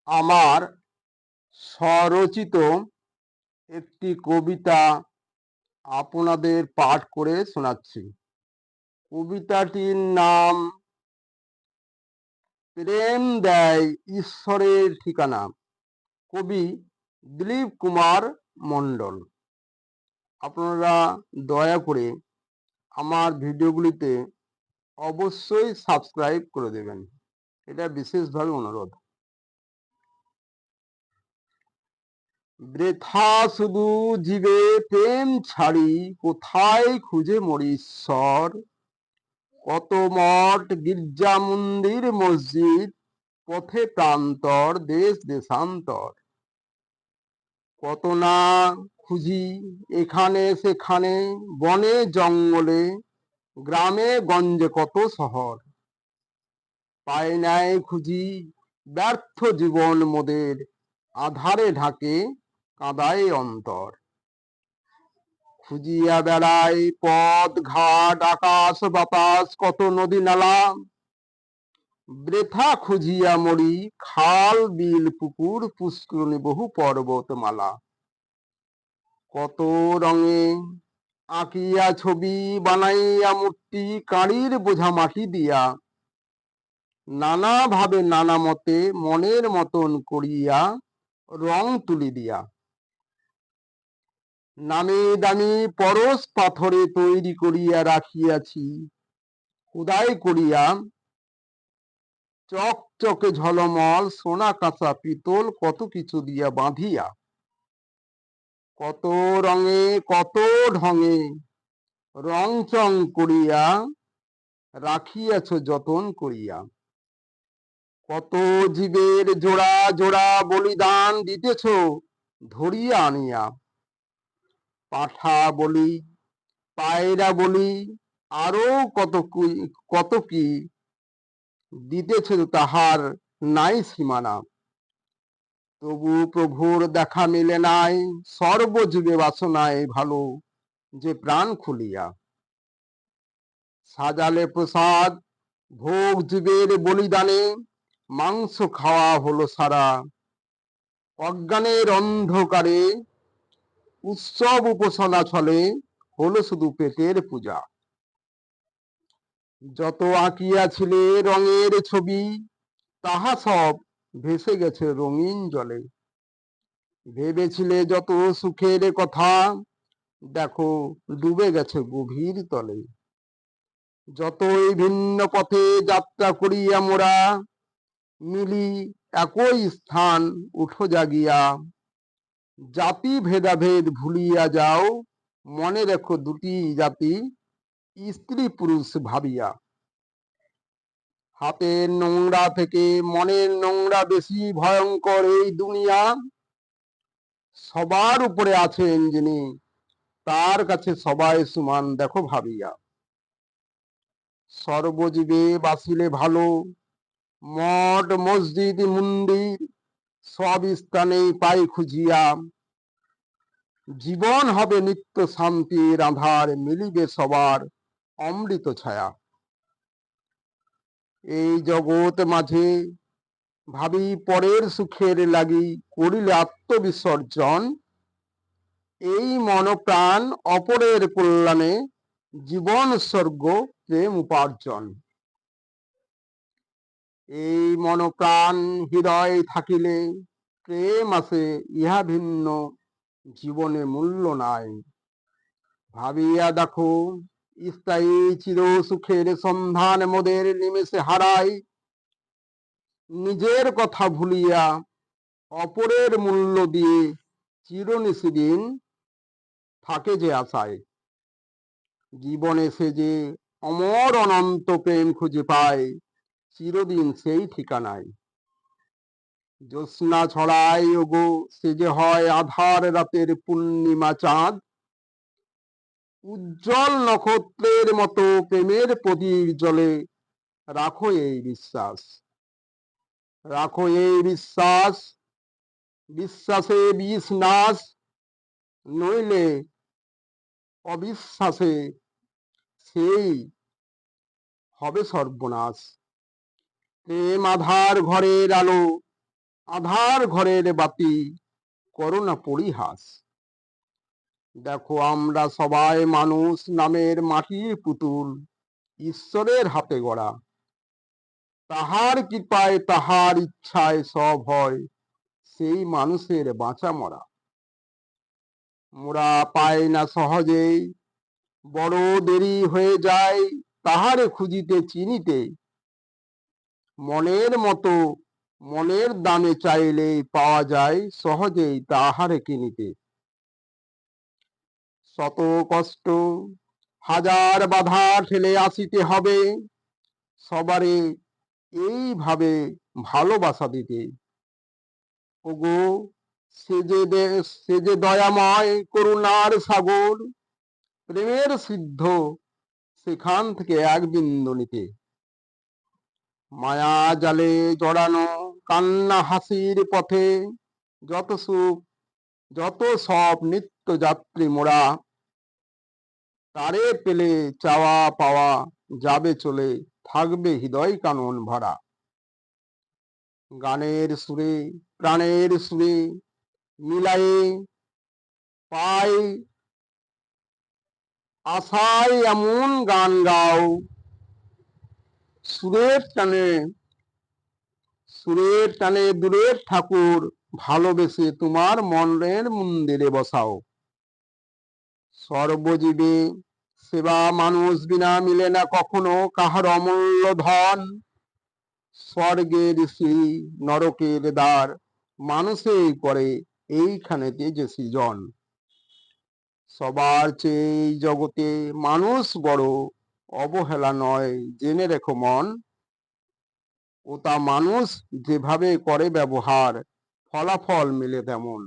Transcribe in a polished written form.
আমার স্বরচিত একটি কবিতা আপনাদের পাঠ করে শোনাচ্ছি। কবিতাটির নাম প্রেম দেয় ঈশ্বরের ঠিকানা। কবি দিলীপ কুমার মণ্ডল। আপনারা দয়া করে আমার ভিডিওগুলিতে অবশ্যই সাবস্ক্রাইব করে দেবেন, এটা বিশেষভাবে অনুরোধ। বৃথা শুধু জীবে প্রেম ছাড়ি, কোথায় খুঁজে মরি ঈশ্বর। কত মঠ গির্জা মন্দির মসজিদ, পথে প্রান্তর দেশ দেশান্তর। কত না খুঁজি এখানে সেখানে, বনে জঙ্গলে, গ্রামে গঞ্জে কত শহর। পাই নাই খুঁজি ব্যর্থ জীবন মোদের, আধারে ঢাকে কাঁদায় অন্তর। খুঁজিয়া বেড়াই পথ ঘাট আকাশ বাতাস, কত নদী নালা। বৃথা খুঁজিয়া মরি খাল বিল পুকুর পুষ্করিণী বহু পর্বতমালা। কত রঙে আঁকিয়া ছবি বানাইয়া মূর্তি, কাঁড়ির বোঝা মাটি দিয়া। নানা ভাবে নানা মতে মনের মতন করিয়া রং তুলি দিয়া। নামি দামি পরশ পাথরে তৈরি করিয়া রাখিয়াছি, খোদাই করিয়া চকচকে ঝলমল সোনা কাঁচা পিতল কত কিছু দিয়া বাঁধিয়া। কত রঙে কত ঢঙে রং চং করিয়া রাখিয়াছ যতন করিয়া। কত জীবের জোড়া জোড়া বলিদান দিতেছ ধরিয়া আনিয়া। পাঠা বলি, পায়রা বলি, আরো কত কি দিতেছ, তাহার নাই সীমানা। তবু প্রভুর দেখা মিলে নাই, সর্বযুগে বাসনায় ভালো যে প্রাণ খুলিয়া। সাজালে প্রসাদ ভোগ জীবের বলিদানে, মাংস খাওয়া হলো সারা। অজ্ঞানের অন্ধকারে উৎসব উপাসনা ছলে, হলো শুধু পেটের পূজা। যত আঁকিয়াছিলে রঙের ছবি, তাহা সব ভেসে গেছে রঙিন জলে। ভেবেছিলে যত সুখের কথা, দেখো ডুবে গেছে গভীর তলে। যতই ভিন্ন পথে যাত্রা করিয়া মোরা, মিলি একই স্থান উঠো জাগিয়া। জাতি ভেদাভেদ ভুলিয়া যাও, মনে রেখো দুটি জাতি স্ত্রী পুরুষ ভাবিয়া। হাতের নোংরা থেকে মনের নোংরা বেশি ভয়ঙ্কর এই দুনিয়া। সবার উপরে আছেন যিনি, তার কাছে সবাই সমান দেখো ভাবিয়া। সর্বজীবে বাসিলে ভালো, মঠ মসজিদ মন্দির সব স্থানেই পাই খুঁজিয়া। জীবন হবে নিত্য শান্তির আধার, মিলিবে সবার অমৃত ছায়া। এই জগৎ মাঝে ভাবি পরের সুখের লাগি, করিলে আত্মবিসর্জন। এই মন প্রাণ অপরের কল্যাণে, জীবন স্বর্গ প্রেম উপার্জন। এই মন প্রাণ হৃদয় থাকিলে, প্রেম আছে ইহা ভিন্ন জীবনে মূল্য নাই। ভাবিয়া দেখো স্থায়ী চির সুখের সন্ধান মোদের নিমেষে হারাই। নিজের কথা ভুলিয়া অপরের মূল্য দিয়ে, চিরনিশিদিন থাকে যে আশায়। জীবনে সে যে অমর অনন্ত প্রেম খুঁজে পায়, চিরদিন সেই ঠিকানায়। জ্যোৎস্না ছড়ায় ওগো সে যে হয় আধার রাতের পূর্ণিমা চাঁদ। উজ্জ্বল নক্ষত্রের মতো প্রেমের প্রদীপ জ্বলে, রাখো এই বিশ্বাস। রাখো এই বিশ্বাস, বিশ্বাসে বিষ নাশ, নইলে অবিশ্বাসে সেই হবে সর্বনাশ। প্রেম আধার ঘরের আলো, আধার ঘরের বাতি করো না পরিহাস। দেখো আমরা সবাই মানুষ নামের মাটির পুতুল, ঈশ্বরের হাতে গড়া। তাহার কৃপায় তাহার ইচ্ছায় সব হয়, সেই মানুষের বাঁচা মরা। মোরা পাই না সহজেই, বড় দেরি হয়ে যায় তাহারে খুঁজিতে চিনিতে। মনের মতো মনের দামে চাইলেই পাওয়া যায় সহজেই তাহারে কিনিতে। শত কষ্ট হাজার বাধা ঠেলে আসিতে হবে, সবারে এইভাবে ভালোবাসা দিতে। ওগো সে যে দয়াময় করুণার সাগর, প্রেমের সিদ্ধ সেখান থেকে এক বিন্দু নিতে। মায়া জালে জড়ানো কান্না হাসির পথে, যত সুখ যত সব নিত্য যাত্রী মোরা, তারে পেলে চাওয়া পাওয়া যাবে চলে, থাকবে হৃদয় কানন ভরা। গানের সুরে প্রাণের সুরে মিলায়ে পাই আশায় এমন গান গাও, সুরের টানে সুরের টানে দূরের ঠাকুর ভালোবেসে তোমার মনের মন্দিরে বসাও। সর্বজীবে সেবা মানুষ বিনা মিলে না কখনো কাহার অমূল্য ধন। স্বর্গের শ্রী নরকের দ্বার মানুষেই করে এইখানেতে যে সৃজন। সবার চেয়ে এই জগতে মানুষ বড়, অবহেলা নয় জেনে রেখো মন। ও তা মানুষ যেভাবে করে ব্যবহার, ফলাফল মেলে তেমন।